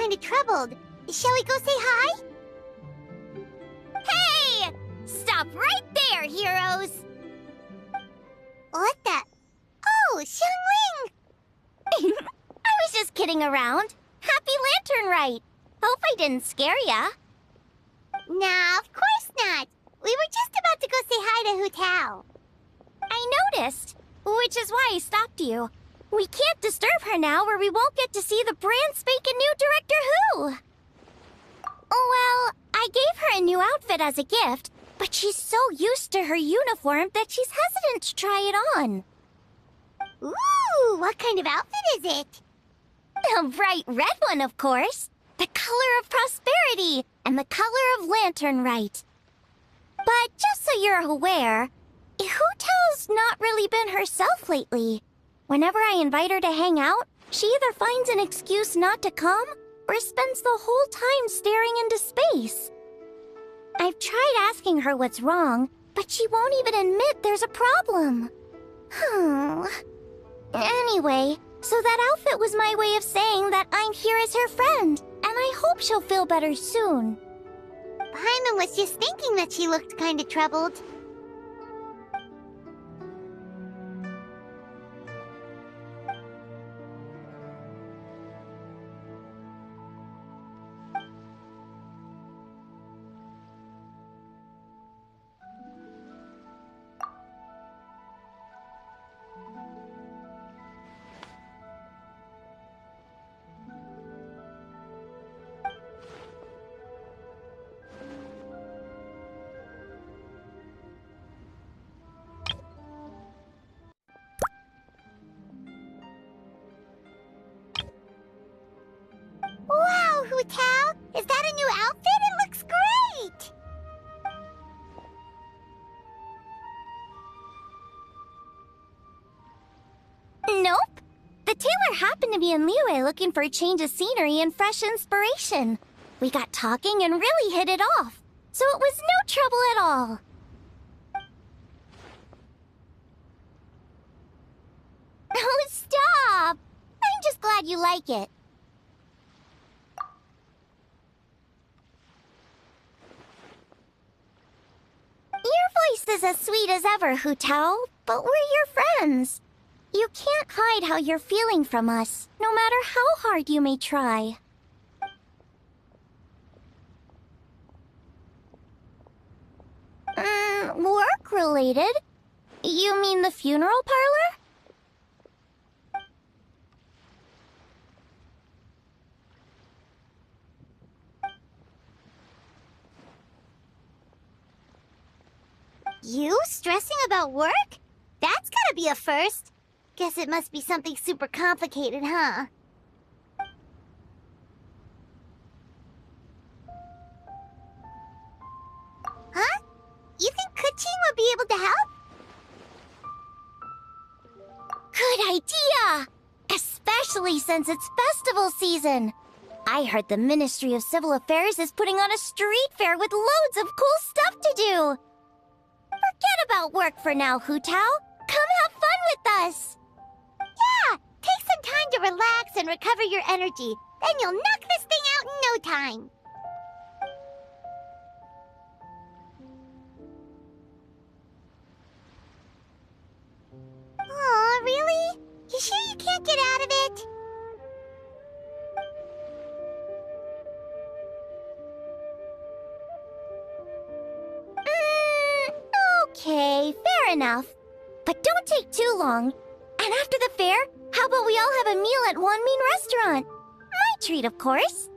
kind of troubled. Shall we go say hi? Hey! Stop right there, heroes! What the? Oh, Xiangling! I was just kidding around. Happy Lantern Rite. Hope I didn't scare ya. Nah, of course not. We were just about to go say hi to Hu Tao. I noticed, which is why I stopped you. We can't disturb her now or we won't get to see the brand spanking new Director Who. Well, I gave her a new outfit as a gift, but she's so used to her uniform that she's hesitant to try it on. Ooh, what kind of outfit is it? A bright red one, of course. The color of prosperity and the color of Lantern Rite. But just so you're aware, Hu Tao's not really been herself lately. Whenever I invite her to hang out, she either finds an excuse not to come or spends the whole time staring into space. I've tried asking her what's wrong, but she won't even admit there's a problem. Anyway, so that outfit was my way of saying that I'm here as her friend, and I hope she'll feel better soon. Paimon was just thinking that she looked kind of troubled. Wow, Hu Tao! Is that a new outfit? It looks great! Nope. The tailor happened to be in Liyue looking for a change of scenery and fresh inspiration. We got talking and really hit it off, so it was no trouble at all. Oh, stop! I'm just glad you like it. Your voice is as sweet as ever, Hu Tao, but we're your friends. You can't hide how you're feeling from us, no matter how hard you may try. Work-related? You mean the funeral parlor? You stressing about work? That's gotta be a first. Guess it must be something super complicated, huh? Huh? You think Kuching would be able to help? Good idea! Especially since it's festival season. I heard the Ministry of Civil Affairs is putting on a street fair with loads of cool stuff to do. Forget about work for now, Hu Tao. Come have fun with us. Yeah! Take some time to relax and recover your energy. Then you'll knock this thing out in no time. Aw, really? You sure you can't get out of it? Okay, fair enough. But don't take too long. And after the fair, how about we all have a meal at Wanmin Restaurant? My treat, of course.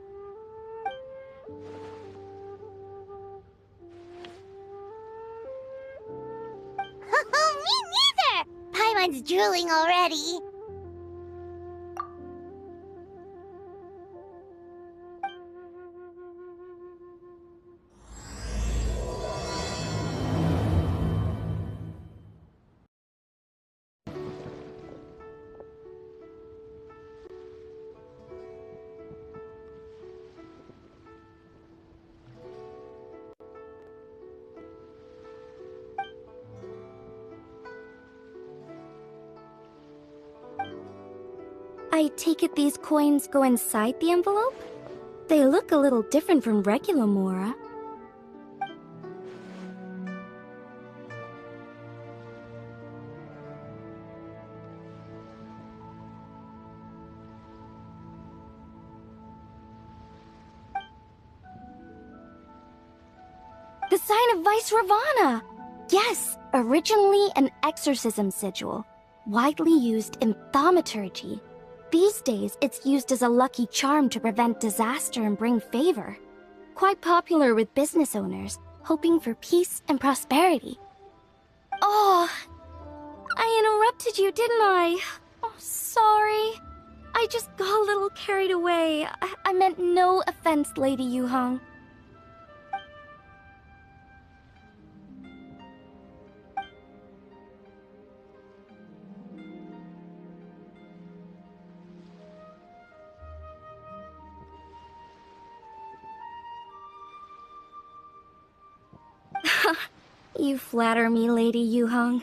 Me neither! Paimon's drooling already. I take it these coins go inside the envelope? They look a little different from regular Mora. The sign of Vice Ravana! Yes, originally an exorcism sigil, widely used in thaumaturgy. These days, it's used as a lucky charm to prevent disaster and bring favor. Quite popular with business owners, hoping for peace and prosperity. Oh, I interrupted you, didn't I? Oh, sorry. I just got a little carried away. I meant no offense, Lady Yuhang. You flatter me, Lady Yuhang.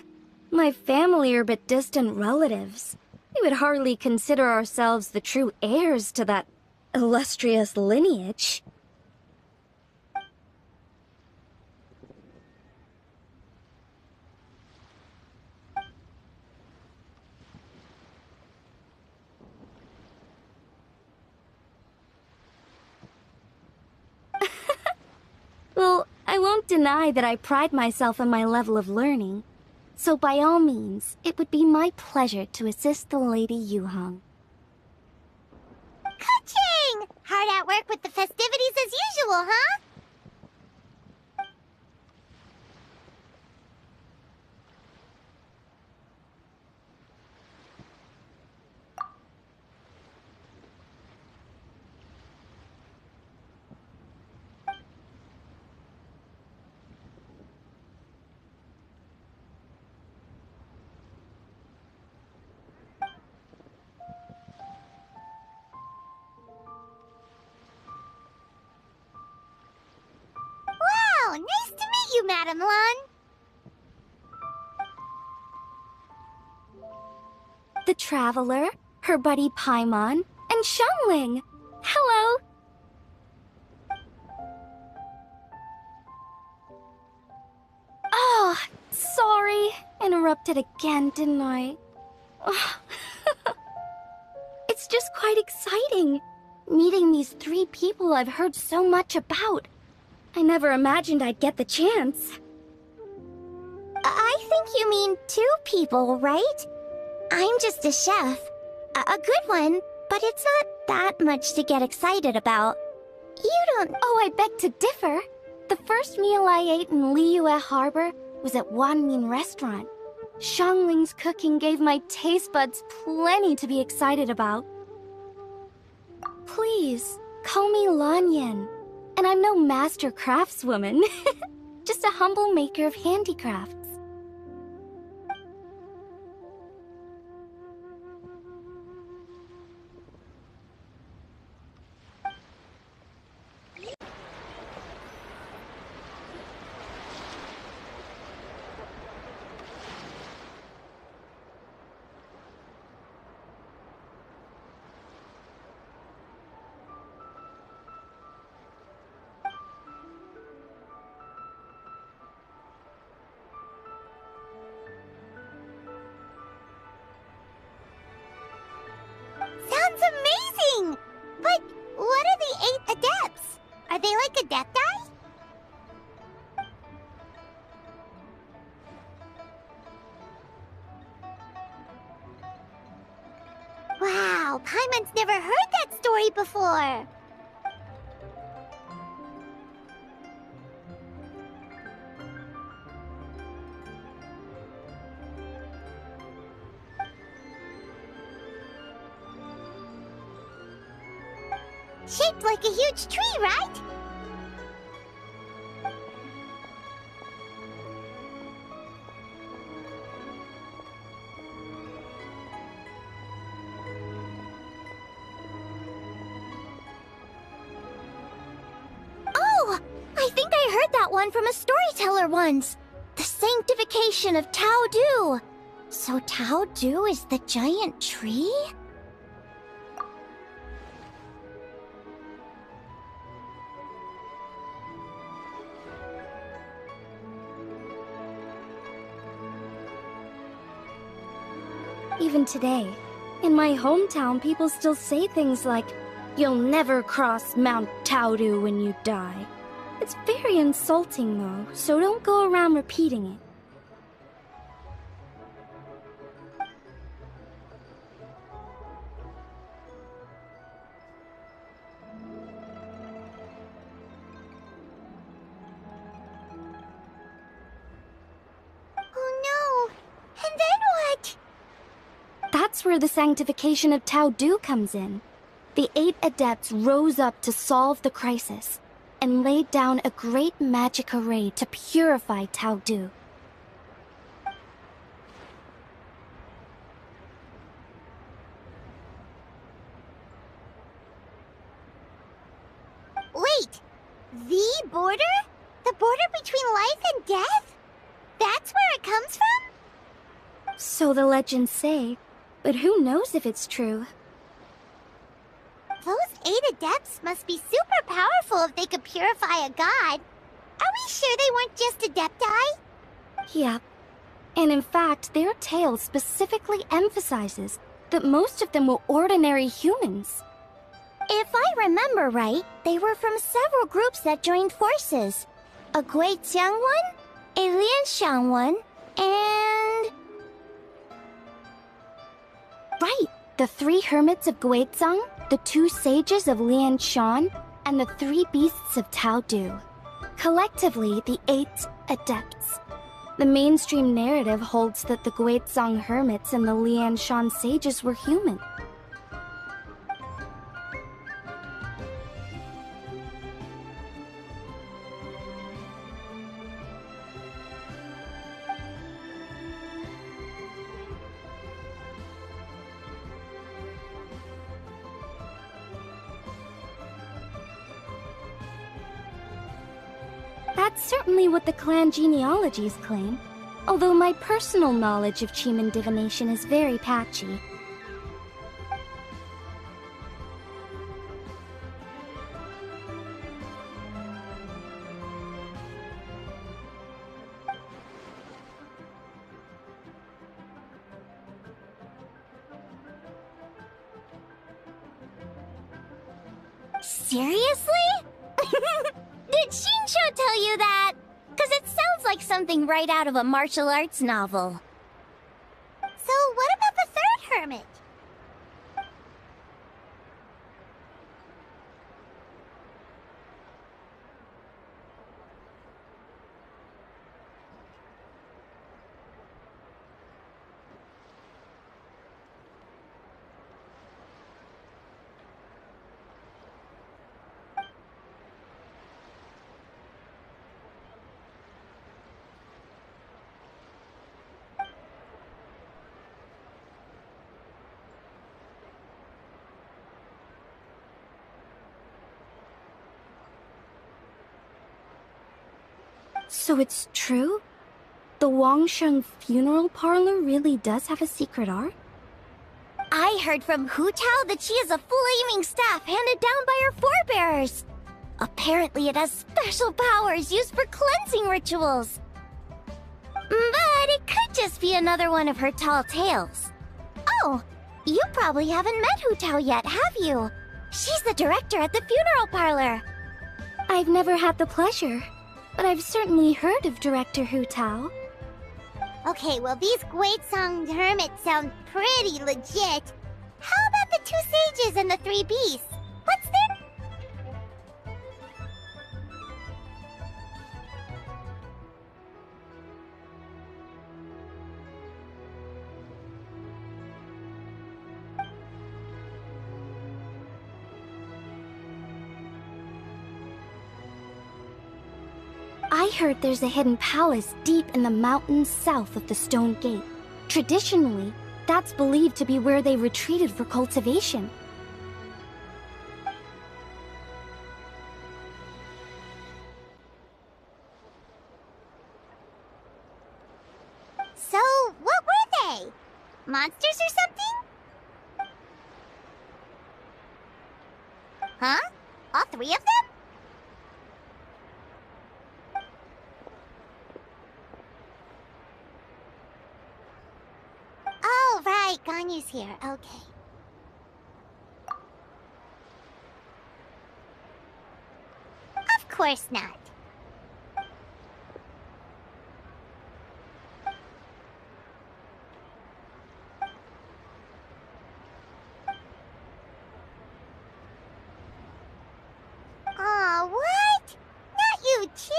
My family are but distant relatives. We would hardly consider ourselves the true heirs to that illustrious lineage. Well, I won't deny that I pride myself on my level of learning. So by all means, it would be my pleasure to assist the Lady Yuhang. Ka-ching! Hard at work with the festivities as usual, huh? Wow, nice to meet you, Madam Lan. The Traveler, her buddy Paimon, and Xiangling. Hello! Oh, sorry. Interrupted again, didn't I? Oh. It's just quite exciting. Meeting these 3 people I've heard so much about. I never imagined I'd get the chance. I think you mean 2 people, right? I'm just a chef. A good one, but it's not that much to get excited about. You don't... Oh, I beg to differ. The first meal I ate in Liyue Harbor was at Wanmin Restaurant. Xiangling's cooking gave my taste buds plenty to be excited about. Please, call me Lanyan. And I'm no master craftswoman. Just a humble maker of handicrafts. Sounds amazing! But what are the 8 adepts? Are they like adepti? Wow, Paimon's never heard that story before. Shaped like a huge tree, right? Oh! I think I heard that one from a storyteller once. The sanctification of Tao Du. So Tao Du is the giant tree? Even today, in my hometown, people still say things like, "You'll never cross Mount Taodu when you die." It's very insulting, though, so don't go around repeating it. Oh no! And then what? That's where the sanctification of Taodu comes in. The 8 adepts rose up to solve the crisis, and laid down a great magic array to purify Taodu. Wait! The border? The border between life and death? That's where it comes from? So the legends say, but who knows if it's true? Those 8 adepts must be super powerful if they could purify a god. Are we sure they weren't just adepti? Yep. And in fact, their tale specifically emphasizes that most of them were ordinary humans. If I remember right, they were from several groups that joined forces. A Guixiang one, a Lianxiang one, and... Right! The 3 hermits of Guizang, the 2 sages of Lianshan, and the 3 beasts of Taodu. Collectively, the 8 adepts. The mainstream narrative holds that the Guizang hermits and the Lianshan sages were human. That's certainly what the clan genealogies claim, although my personal knowledge of Chiman divination is very patchy. Seriously? Did Shinsho tell you that? Because it sounds like something right out of a martial arts novel. So what about the 3rd hermit? So it's true? The Wangsheng funeral parlor really does have a secret art? I heard from Hu Tao that she has a flaming staff handed down by her forebears. Apparently it has special powers used for cleansing rituals. But it could just be another one of her tall tales. Oh, you probably haven't met Hu Tao yet, have you? She's the director at the funeral parlor. I've never had the pleasure, but I've certainly heard of Director Hu Tao. Okay, well these Guizang hermits sound pretty legit. How about the 2 sages and the 3 beasts? What's their... I heard there's a hidden palace deep in the mountains south of the Stone Gate. Traditionally, that's believed to be where they retreated for cultivation. So, what were they? Monsters or something? Huh? All 3 of them? Oh, right, got Chenyu's here, okay. Of course not. Aw, what? Not you too?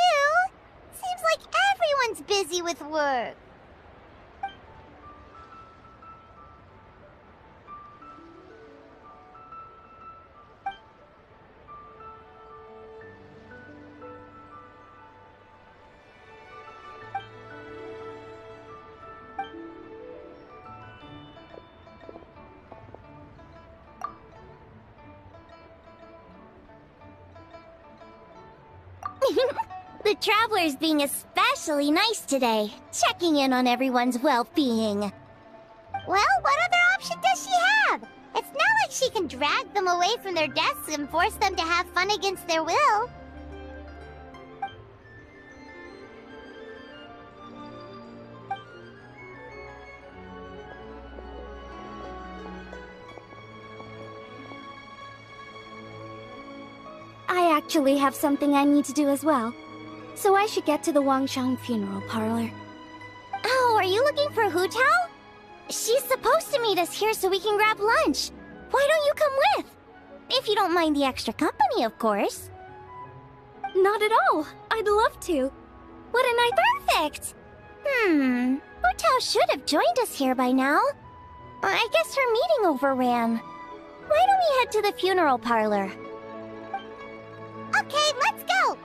Seems like everyone's busy with work. The traveler's being especially nice today, checking in on everyone's well-being. Well, what other option does she have? It's not like she can drag them away from their desks and force them to have fun against their will. I actually have something I need to do as well. So I should get to the Wangshang funeral parlor. Oh, are you looking for Hu Tao? She's supposed to meet us here so we can grab lunch. Why don't you come with? If you don't mind the extra company, of course. Not at all. I'd love to. What a nice... Perfect! Hu Tao should have joined us here by now. I guess her meeting overran. Why don't we head to the funeral parlor? Okay, let's go!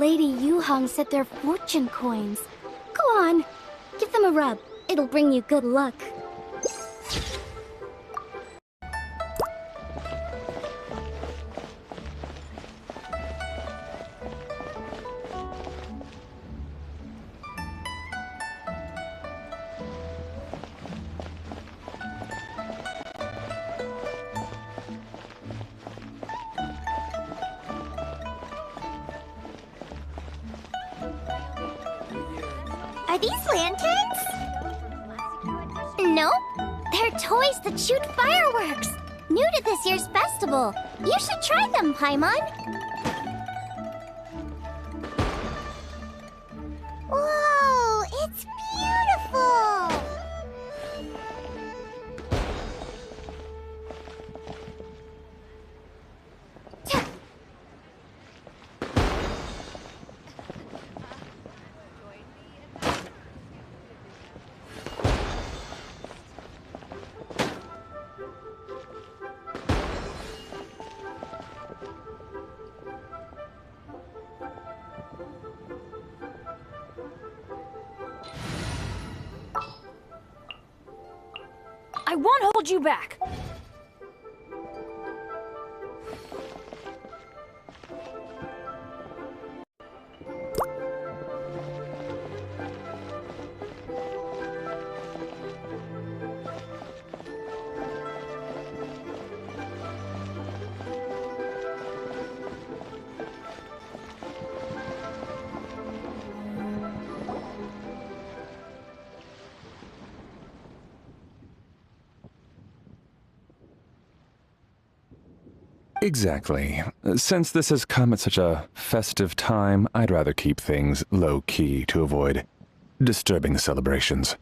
Lady Yuhong said they're fortune coins. Go on, give them a rub. It'll bring you good luck. Are these lanterns? Nope. They're toys that shoot fireworks. New to this year's festival. You should try them, Paimon. Whoa, it's beautiful! I won't hold you back! Exactly. Since this has come at such a festive time, I'd rather keep things low-key to avoid disturbing the celebrations.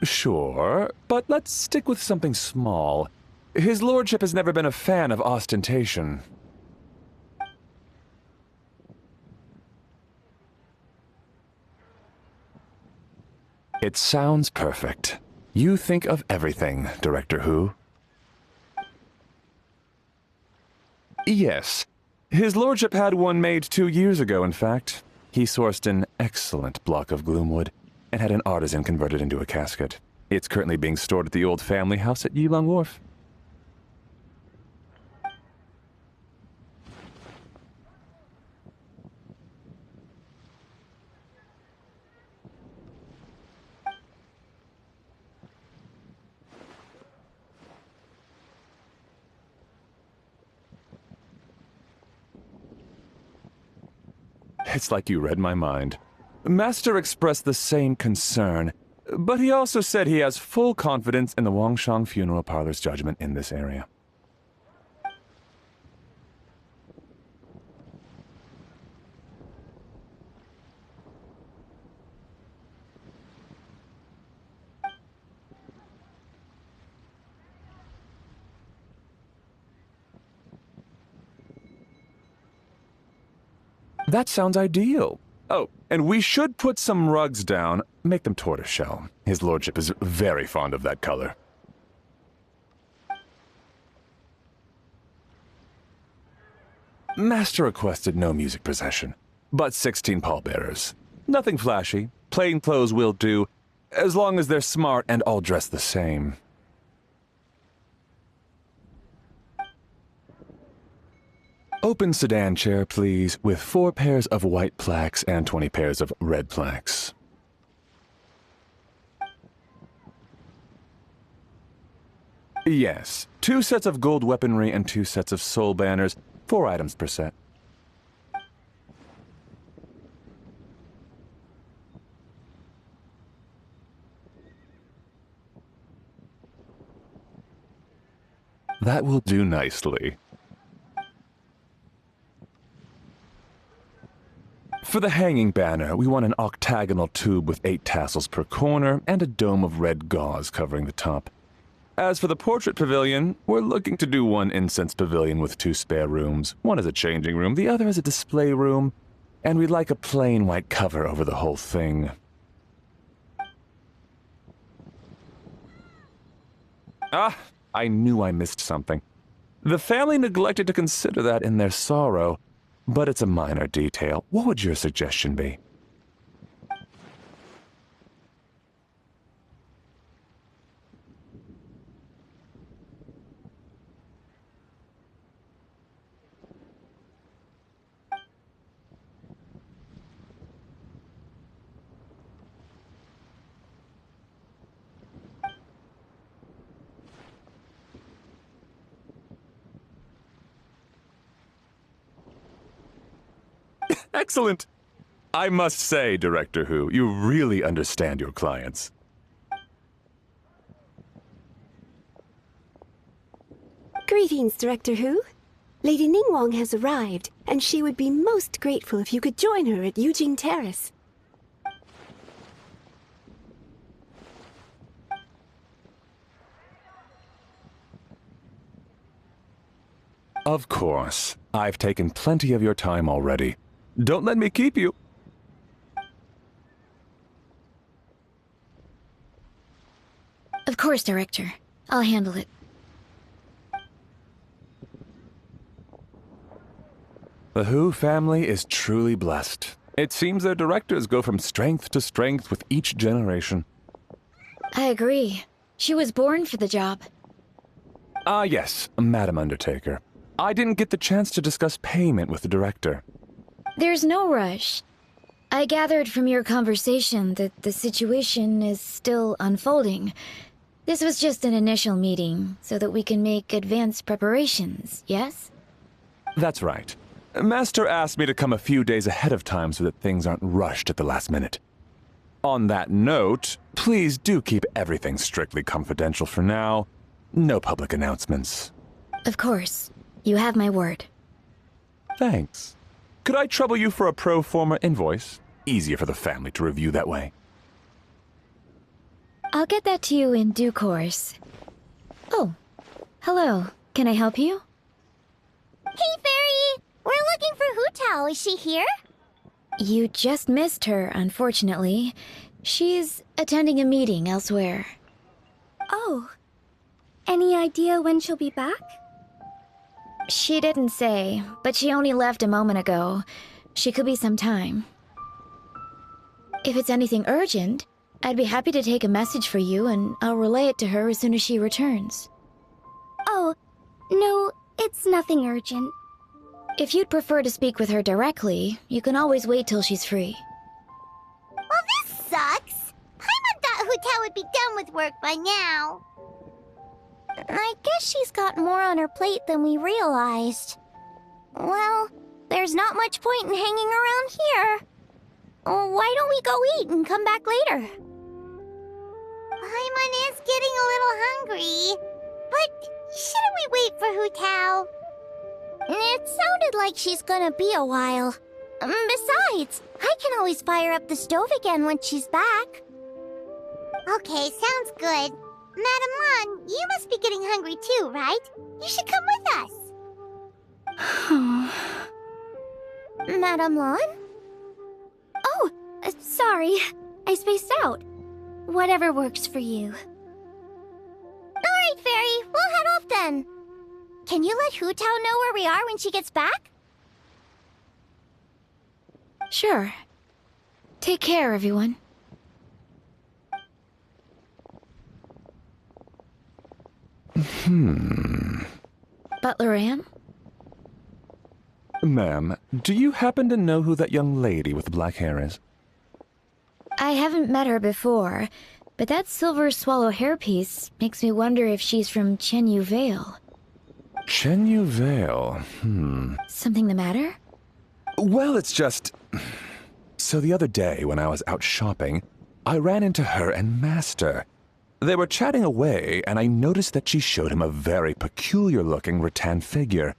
Sure, but let's stick with something small. His lordship has never been a fan of ostentation. It sounds perfect. You think of everything, Director Who. Yes. His lordship had one made 2 years ago, in fact. He sourced an excellent block of gloomwood and had an artisan convert it into a casket. It's currently being stored at the old family house at Yilong Wharf. It's like you read my mind. Master expressed the same concern, but he also said he has full confidence in the Wangshang Funeral Parlor's judgment in this area. That sounds ideal. Oh, and we should put some rugs down. Make them tortoiseshell. His lordship is very fond of that color. Master requested no music procession, but 16 pallbearers. Nothing flashy. Plain clothes will do, as long as they're smart and all dressed the same. Open sedan chair, please, with 4 pairs of white plaques and 20 pairs of red plaques. Yes, 2 sets of gold weaponry and 2 sets of soul banners, 4 items per set. That will do nicely. For the hanging banner, we want an octagonal tube with 8 tassels per corner and a dome of red gauze covering the top. As for the portrait pavilion, we're looking to do 1 incense pavilion with 2 spare rooms. One is a changing room, the other is a display room, and we'd like a plain white cover over the whole thing. Ah, I knew I missed something. The family neglected to consider that in their sorrow, but it's a minor detail. What would your suggestion be? Excellent! I must say, Director Hu, you really understand your clients. Greetings, Director Hu. Lady Ningguang has arrived, and she would be most grateful if you could join her at Yujing Terrace. Of course. I've taken plenty of your time already. Don't let me keep you. Of course, Director. I'll handle it. The Hu family is truly blessed. It seems their directors go from strength to strength with each generation. I agree. She was born for the job. Ah, yes, Madam Undertaker. I didn't get the chance to discuss payment with the director. There's no rush. I gathered from your conversation that the situation is still unfolding. This was just an initial meeting, so that we can make advanced preparations, yes? That's right. Master asked me to come a few days ahead of time so that things aren't rushed at the last minute. On that note, please do keep everything strictly confidential for now. No public announcements. Of course. You have my word. Thanks. Could I trouble you for a pro forma invoice? Easier for the family to review that way. I'll get that to you in due course. Oh, hello. Can I help you? Hey, Fairy! We're looking for Hu Tao. Is she here? You just missed her, unfortunately. She's attending a meeting elsewhere. Oh. Any idea when she'll be back? She didn't say, but she only left a moment ago. She could be some time. If it's anything urgent, I'd be happy to take a message for you and I'll relay it to her as soon as she returns. Oh, no, it's nothing urgent. If you'd prefer to speak with her directly, you can always wait till she's free. Well, this sucks. Paimon thought Hu Tao would be done with work by now. I guess she's got more on her plate than we realized. Well, there's not much point in hanging around here. Why don't we go eat and come back later? Paimon is getting a little hungry. But shouldn't we wait for Hu Tao? It sounded like she's gonna be a while. Besides, I can always fire up the stove again when she's back. Okay, sounds good. Madam Lan, you must be getting hungry too, right? You should come with us. Madam Lan? Oh, sorry. I spaced out. Whatever works for you. Alright, Fairy. We'll head off then. Can you let Hu Tao know where we are when she gets back? Sure. Take care, everyone. Butler Ann? Ma'am, do you happen to know who that young lady with the black hair is? I haven't met her before, but that silver swallow hairpiece makes me wonder if she's from Chenyu Vale. Chenyu Vale, Something the matter? Well, it's just... So the other day when I was out shopping, I ran into her and Master. They were chatting away, and I noticed that she showed him a very peculiar-looking rattan figure.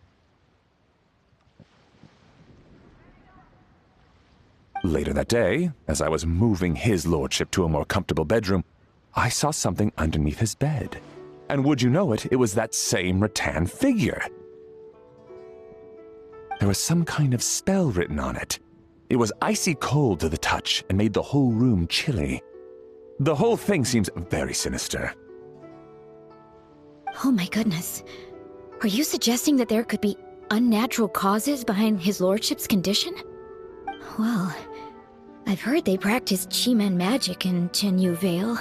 Later that day, as I was moving his lordship to a more comfortable bedroom, I saw something underneath his bed. And would you know it, it was that same rattan figure. There was some kind of spell written on it. It was icy cold to the touch and made the whole room chilly. The whole thing seems very sinister. Oh my goodness. Are you suggesting that there could be unnatural causes behind his lordship's condition? Well, I've heard they practice Chi-Man magic in Chenyu Vale.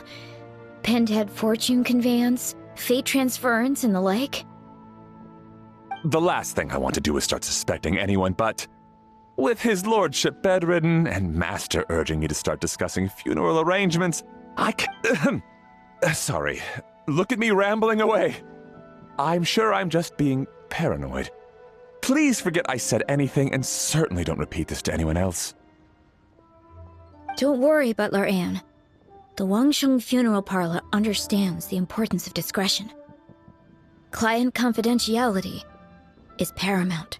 Pendhead fortune conveyance, fate transference, and the like. The last thing I want to do is start suspecting anyone, but with his lordship bedridden and Master urging me to start discussing funeral arrangements, sorry, look at me rambling away. I'm sure I'm just being paranoid. Please forget I said anything, and certainly don't repeat this to anyone else. Don't worry, Butler Anne. The Wangsheng Funeral Parlor understands the importance of discretion. Client confidentiality is paramount.